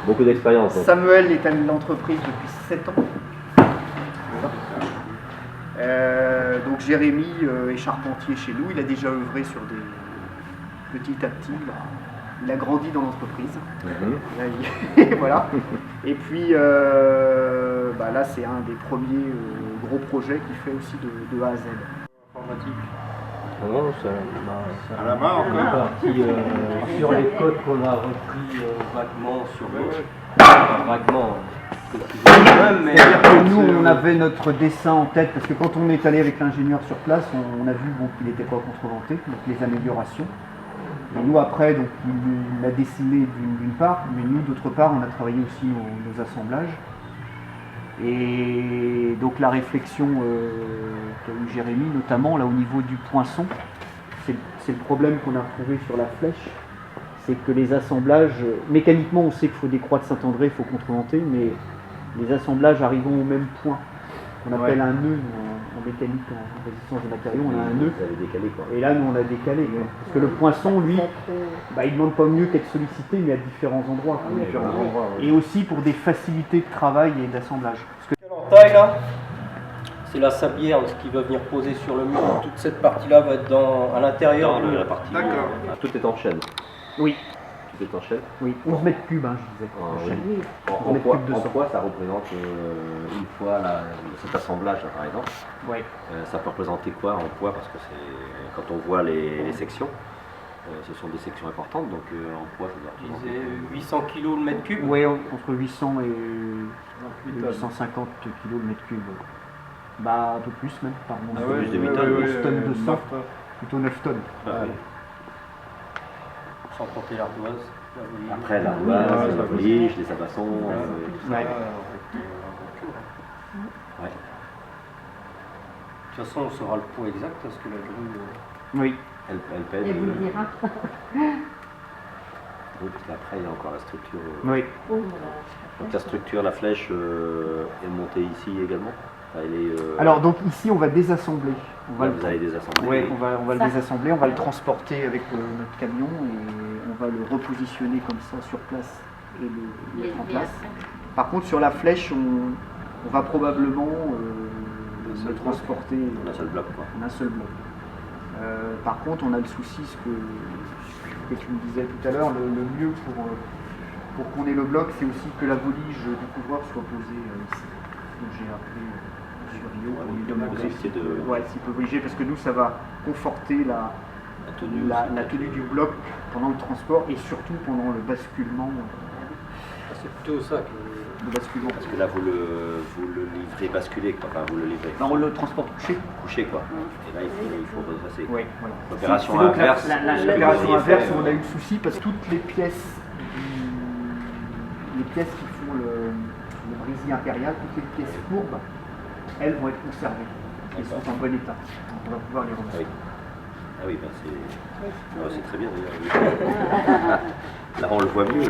Beaucoup d'expérience. Samuel est à l'entreprise depuis 7 ans. Donc Jérémy est charpentier chez nous, il a déjà œuvré sur des petit à petit, il a grandi dans l'entreprise. Voilà. Et puis là c'est un des premiers gros projets qu'il fait aussi de A à Z. Informatique. Non, À la main encore. Partie sur les codes qu'on a repris vaguement sur l'autre. Enfin, vaguement. C'est-à-dire que nous, on avait notre dessin en tête, parce que quand on est allé avec l'ingénieur sur place, on a vu qu'il n'était pas contreventé, donc les améliorations. Et nous, après, donc, il l'a dessiné d'une part, mais nous, d'autre part, on a travaillé aussi nos assemblages. Et donc la réflexion qu'a eu Jérémy, notamment là au niveau du poinçon, c'est le problème qu'on a retrouvé sur la flèche, c'est que les assemblages, mécaniquement on sait qu'il faut des croix de Saint-André, il faut contreventer, mais les assemblages arrivant au même point, qu'on appelle un nœud en mécanique, en résistance de matériaux, on a un nœud, décalé, quoi. et là nous on a décalé, quoi. Parce que le poinçon, lui, il ne demande pas mieux qu'être sollicité, mais à différents endroits. Et aussi pour des facilités de travail et d'assemblage. En taille là, c'est la sablière qui va venir poser sur le mur. Toute cette partie-là va être à l'intérieur de la partie. D'accord. Tout est en chaîne. Oui. Tout est en chaîne. Oui, 11 mètres cubes, je disais. Oui. En 11 mètres poids, cubes de en sang. poids, ça représente une fois cet assemblage, là, par exemple. Ouais. Ça peut représenter quoi en poids? Parce que quand on voit les sections, ce sont des sections importantes, donc en poids, ça doit représenter 800 kg le mètre cube. Oui, entre 800 et 850 kg le mètre cube. Un peu plus même, pardon. Un peu plus de 8 tonnes. 11 tonnes de sang, plutôt 9 tonnes. Sans compter l'ardoise. Après, l'ardoise, la voliche, les sabassons. Ouais. Ouais. De toute façon, on saura le poids exact parce que la grue. Oui. Elle pèse. Et vous le dira. Oui, parce qu'après, il y a encore la structure. Oui. Donc la structure, la flèche est montée ici également. Enfin, elle est, Alors donc ici on va désassembler. vous allez désassembler. Ouais, on va le désassembler, on va le transporter avec notre camion et on va le repositionner comme ça sur place et le mettre en place. Par contre sur la flèche, on va probablement le transporter En un seul bloc, quoi. en un seul bloc. Par contre on a le souci, ce que tu me disais tout à l'heure, le mieux pour qu'on ait le bloc, c'est aussi que la volige du couvreur soit posée ici. Donc j'ai appelé sur Rio pour lui demander s'il peut voliger, parce que nous ça va conforter la tenue du bloc pendant le transport et surtout pendant le basculement. C'est plutôt ça Le basculement. Parce que là, vous le livrez basculé, quoi. Enfin, vous le livrez. On le transporte couché. Couché, quoi. Et là, il faut redresser. Oui, voilà. L'opération C'est donc inverse. l'opération inverse, on a eu le souci parce que toutes les pièces qui font le brésil impérial, toutes les pièces courbes, elles vont être conservées. Elles sont en bon état. Donc on va pouvoir les remettre. Ah oui, c'est très bien d'ailleurs. Là, on le voit mieux.